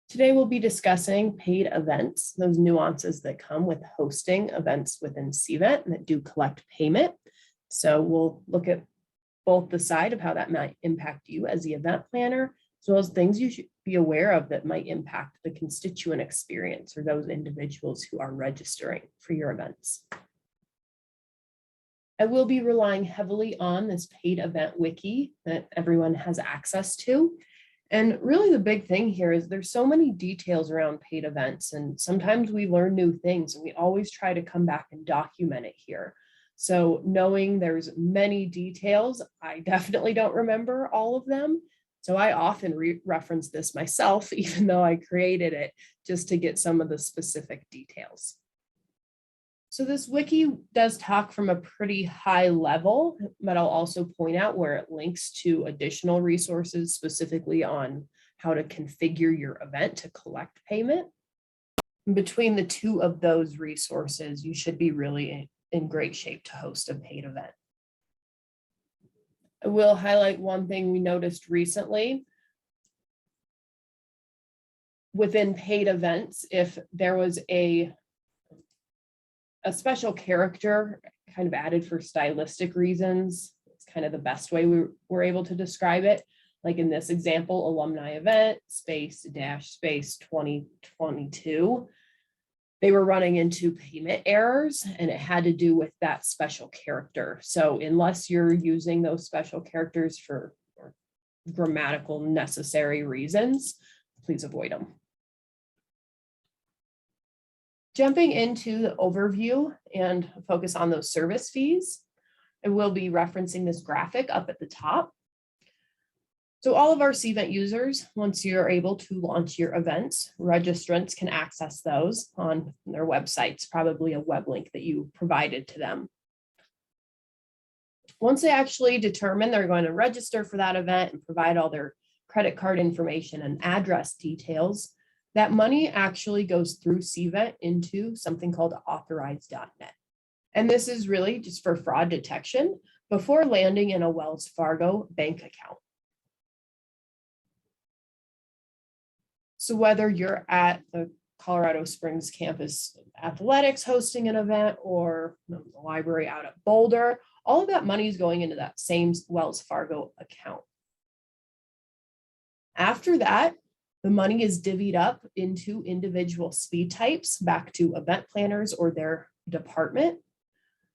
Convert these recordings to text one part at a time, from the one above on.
Today we'll be discussing paid events, those nuances that come with hosting events within Cvent that do collect payment. So we'll look at both the side of how that might impact you as the event planner, as well as things you should be aware of that might impact the constituent experience or those individuals who are registering for your events. I will be relying heavily on this paid event wiki that everyone has access to. And really the big thing here is there's so many details around paid events, and sometimes we learn new things and we always try to come back and document it here. So knowing there's many details, I definitely don't remember all of them. So I often reference this myself, even though I created it, just to get some of the specific details. So this wiki does talk from a pretty high level, but I'll also point out where it links to additional resources specifically on how to configure your event to collect payment. And between the two of those resources, you should be really in great shape to host a paid event. I will highlight one thing we noticed recently. Within paid events, if there was a special character kind of added for stylistic reasons, it's kind of the best way we were able to describe it. Like in this example, alumni event, space 2022. They were running into payment errors and it had to do with that special character. So unless you're using those special characters for grammatical necessary reasons, please avoid them. Jumping into the overview and focus on those service fees, I will be referencing this graphic up at the top. So all of our Cvent users, once you're able to launch your events, registrants can access those on their websites, probably a web link that you provided to them. Once they actually determine they're going to register for that event and provide all their credit card information and address details, that money actually goes through Cvent into something called authorize.net. And this is really just for fraud detection before landing in a Wells Fargo bank account. So whether you're at the Colorado Springs campus athletics hosting an event or the library out at Boulder, all of that money is going into that same Wells Fargo account. After that, the money is divvied up into individual speed types back to event planners or their department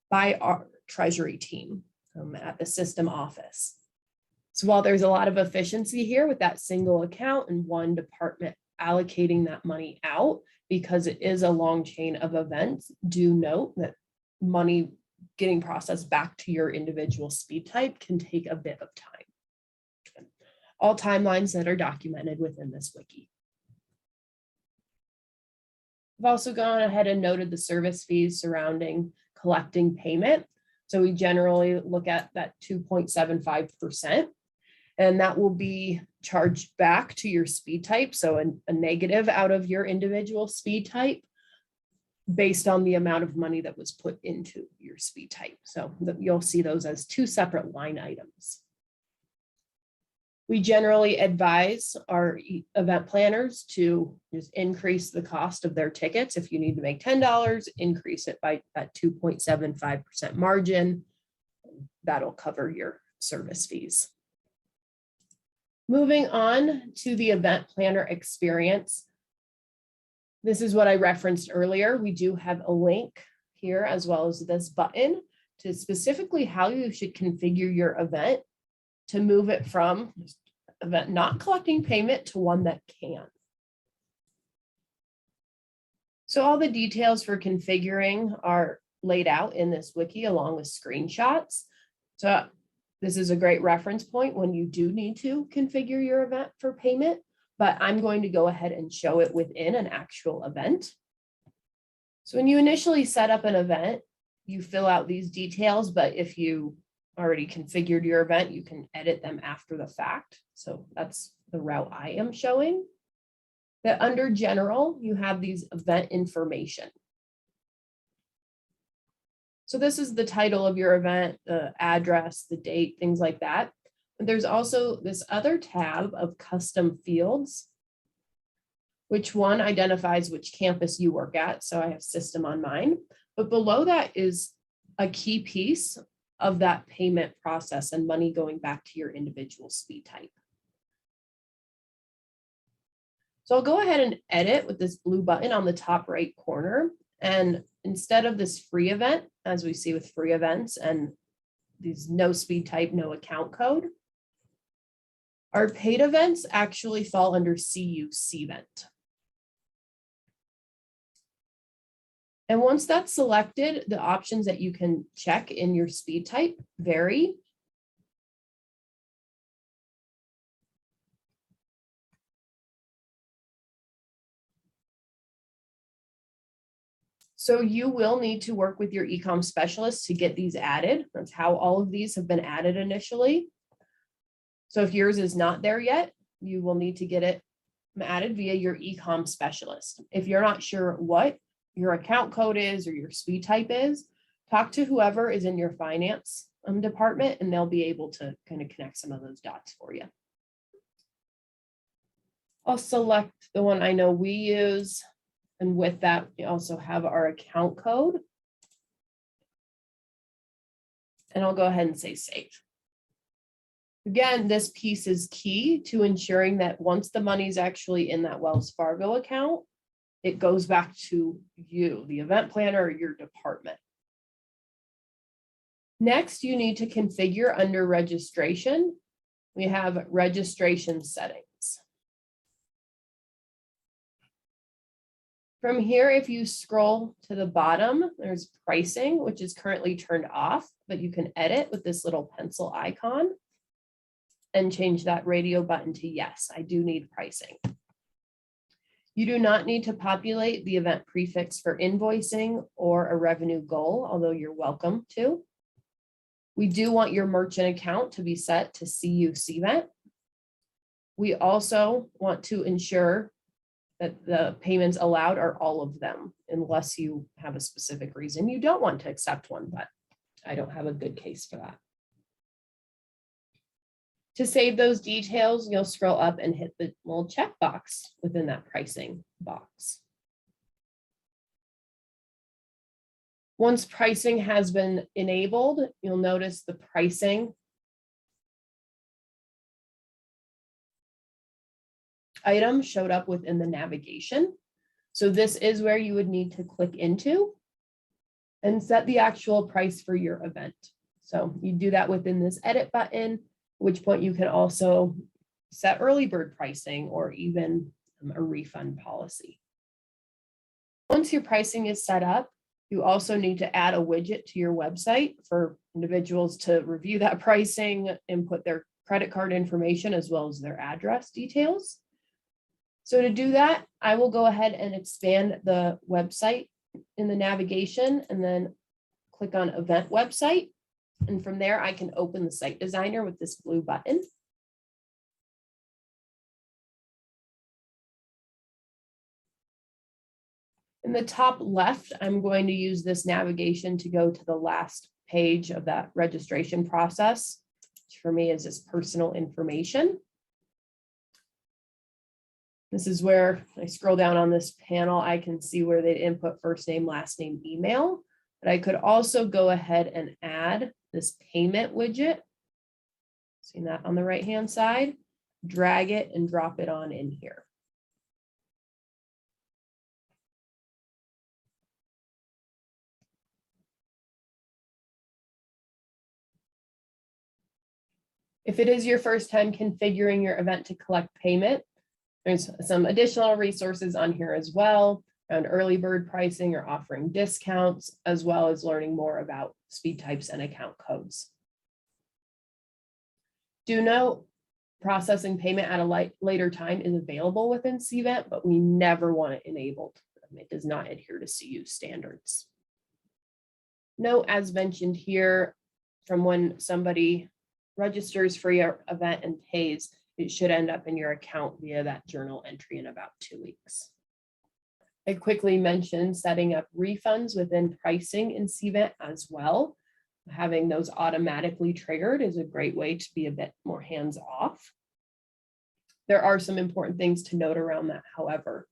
by our treasury team at the system office. So while there's a lot of efficiency here with that single account and one department allocating that money out, because it is a long chain of events, do note that money getting processed back to your individual speed type can take a bit of time. All timelines that are documented within this wiki. I've also gone ahead and noted the service fees surrounding collecting payment. So we generally look at that 2.75%, and that will be charged back to your speed type. So a negative out of your individual speed type based on the amount of money that was put into your speed type. So you'll see those as two separate line items. We generally advise our event planners to just increase the cost of their tickets. If you need to make $10, increase it by that 2.75% margin. That'll cover your service fees. Moving on to the event planner experience. This is what I referenced earlier. We do have a link here as well as this button to specifically how you should configure your event to move it from event not collecting payment to one that can. So all the details for configuring are laid out in this wiki along with screenshots. So this is a great reference point when you do need to configure your event for payment, but I'm going to go ahead and show it within an actual event. So when you initially set up an event, you fill out these details, but if you already configured your event, you can edit them after the fact. So that's the route I am showing. That under general, you have these event information. So this is the title of your event, the address, the date, things like that. But there's also this other tab of custom fields which one identifies which campus you work at. So I have system on mine, but below that is a key piece of that payment process and money going back to your individual speed type. So I'll go ahead and edit with this blue button on the top right corner. And instead of this free event, as we see with free events and these no speed type, no account code, our paid events actually fall under Cvent. And once that's selected, the options that you can check in your speed type vary. So you will need to work with your eComm specialist to get these added. That's how all of these have been added initially. So if yours is not there yet, you will need to get it added via your eComm specialist. If you're not sure what your account code is or your speed type is, talk to whoever is in your finance department and they'll be able to kind of connect some of those dots for you. I'll select the one I know we use. And with that, we also have our account code. And I'll go ahead and say save. Again, this piece is key to ensuring that once the money is actually in that Wells Fargo account, it goes back to you, the event planner, or your department. Next, you need to configure under registration. We have registration settings. From here, if you scroll to the bottom, there's pricing, which is currently turned off, but you can edit with this little pencil icon and change that radio button to yes, I do need pricing. You do not need to populate the event prefix for invoicing or a revenue goal, although you're welcome to. We do want your merchant account to be set to Cvent. We also want to ensure that the payments allowed are all of them, unless you have a specific reason you don't want to accept one, but I don't have a good case for that. To save those details, you'll scroll up and hit the little checkbox within that pricing box. Once pricing has been enabled, you'll notice the pricing item showed up within the navigation. So this is where you would need to click into and set the actual price for your event. So you do that within this edit button, at which point you can also set early bird pricing or even a refund policy. Once your pricing is set up, you also need to add a widget to your website for individuals to review that pricing, input their credit card information as well as their address details. So to do that, I will go ahead and expand the website in the navigation and then click on event website. And from there, I can open the site designer with this blue button. In the top left, I'm going to use this navigation to go to the last page of that registration process, which for me is this personal information. This is where I scroll down on this panel, I can see where they input first name, last name, email, but I could also go ahead and add this payment widget. Seeing that on the right-hand side, drag it and drop it on in here. If it is your first time configuring your event to collect payment, there's some additional resources on here as well around early bird pricing or offering discounts, as well as learning more about speed types and account codes. Do note, processing payment at a later time is available within Cvent, but we never want it enabled. It does not adhere to CU standards. Note, as mentioned here, from when somebody registers for your event and pays, it should end up in your account via that journal entry in about 2 weeks. I quickly mentioned setting up refunds within pricing in Cvent as well. Having those automatically triggered is a great way to be a bit more hands-off. There are some important things to note around that, however.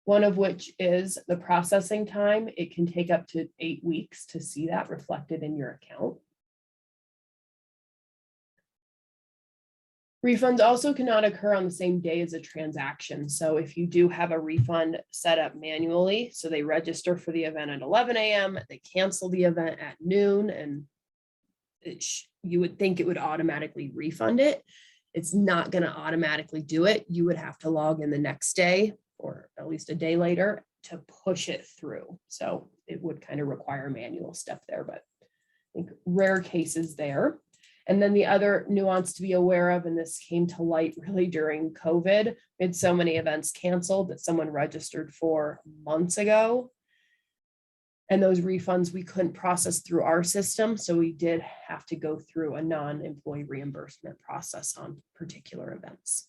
one of which is the processing time. It can take up to 8 weeks to see that reflected in your account. Refunds also cannot occur on the same day as a transaction. So if you do have a refund set up manually, so they register for the event at 11 a.m., they cancel the event at noon, and you would think it would automatically refund it. It's not going to automatically do it. You would have to log in the next day or at least a day later to push it through. So it would kind of require a manual step there, but I think rare cases there. And then the other nuance to be aware of, and this came to light really during COVID, we had so many events canceled that someone registered for months ago. And those refunds we couldn't process through our system. So we did have to go through a non-employee reimbursement process on particular events.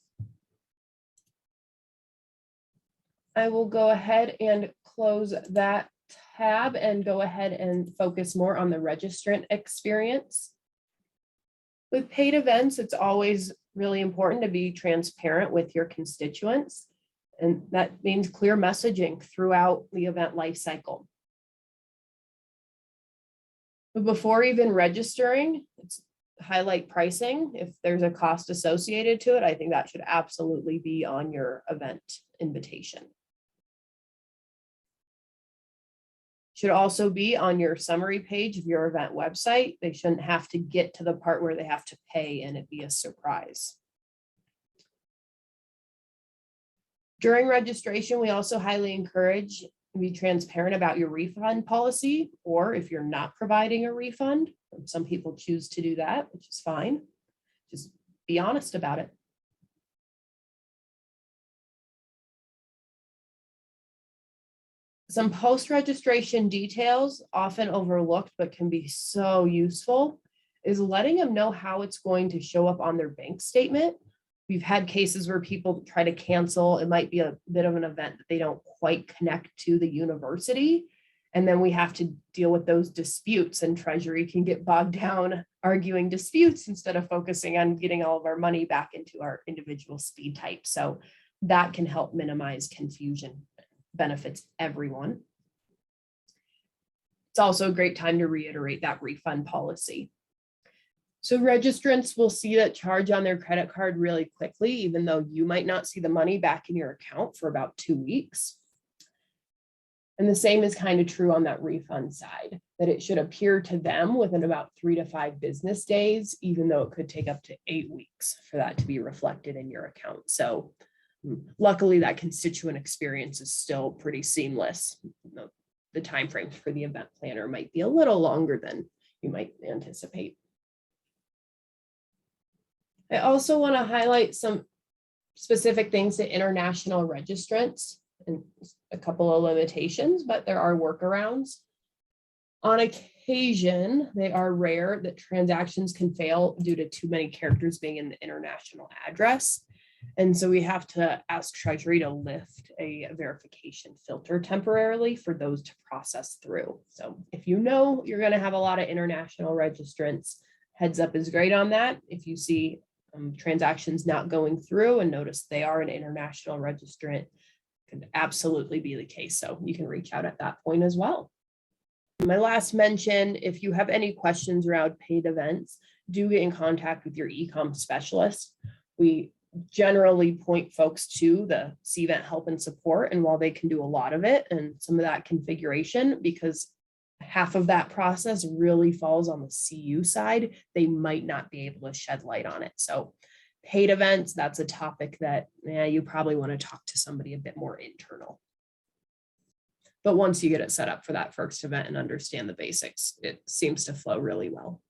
I will go ahead and close that tab and go ahead and focus more on the registrant experience. With paid events, it's always really important to be transparent with your constituents. And that means clear messaging throughout the event lifecycle. But before even registering, it's highlight pricing. If there's a cost associated to it, I think that should absolutely be on your event invitation. Should also be on your summary page of your event website. They shouldn't have to get to the part where they have to pay and it be a surprise. During registration, we also highly encourage you to be transparent about your refund policy, or if you're not providing a refund, some people choose to do that, which is fine. Just be honest about it. Some post-registration details, often overlooked but can be so useful, is letting them know how it's going to show up on their bank statement. We've had cases where people try to cancel. It might be a bit of an event that they don't quite connect to the university. And then we have to deal with those disputes, and Treasury can get bogged down arguing disputes instead of focusing on getting all of our money back into our individual speed type. So that can help minimize confusion. Benefits everyone. It's also a great time to reiterate that refund policy. So registrants will see that charge on their credit card really quickly, even though you might not see the money back in your account for about 2 weeks. And the same is kind of true on that refund side, that it should appear to them within about 3 to 5 business days, even though it could take up to 8 weeks for that to be reflected in your account. So luckily, that constituent experience is still pretty seamless. The timeframes for the event planner might be a little longer than you might anticipate. I also want to highlight some specific things to international registrants and a couple of limitations, but there are workarounds. On occasion, they are rare that transactions can fail due to too many characters being in the international address. And so we have to ask Treasury to lift a verification filter temporarily for those to process through. So if you know you're going to have a lot of international registrants, heads up is great on that. If you see transactions not going through and notice they are an international registrant, could absolutely be the case. So you can reach out at that point as well. My last mention, if you have any questions around paid events, do get in contact with your eComm specialist. We generally point folks to the Cvent help and support, and while they can do a lot of it and some of that configuration, because half of that process really falls on the CU side, they might not be able to shed light on it. So paid events, that's a topic that you probably want to talk to somebody a bit more internal. But once you get it set up for that first event and understand the basics, it seems to flow really well.